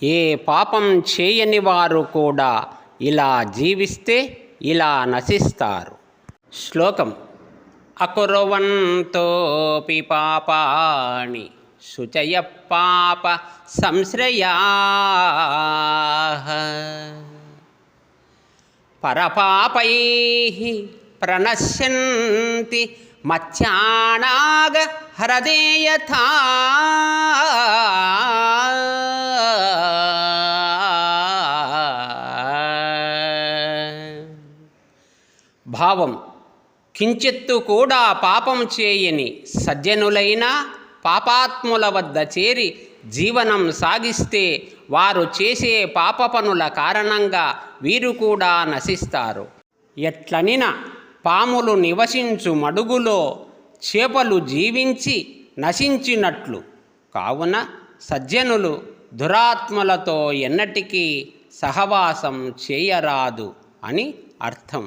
ఏ పాపం చేయని వారు కూడా ఇలా జీవిస్తే ఇలా నశిస్తారు. శ్లోకం: అకుర్వంతోపి పాపాని శుచయ పాప సంశ్రయాః పరపాపైః ప్రణశ్యంతి మత్స్యానాగ హ్రదే యథా. భావం: కించిత్తు కూడా పాపం చేయని సజ్జనులైన పాపాత్ముల వద్ద చేరి జీవనం సాగిస్తే వారు చేసే పాప పనుల కారణంగా వీరు కూడా నశిస్తారు. ఎట్లనిన పాములు నివసించు మడుగులో చేపలు జీవించి నశించినట్లు కావున సజ్జనులు దురాత్మలతో ఎన్నటికీ సహవాసం చేయరాదు అని అర్థం.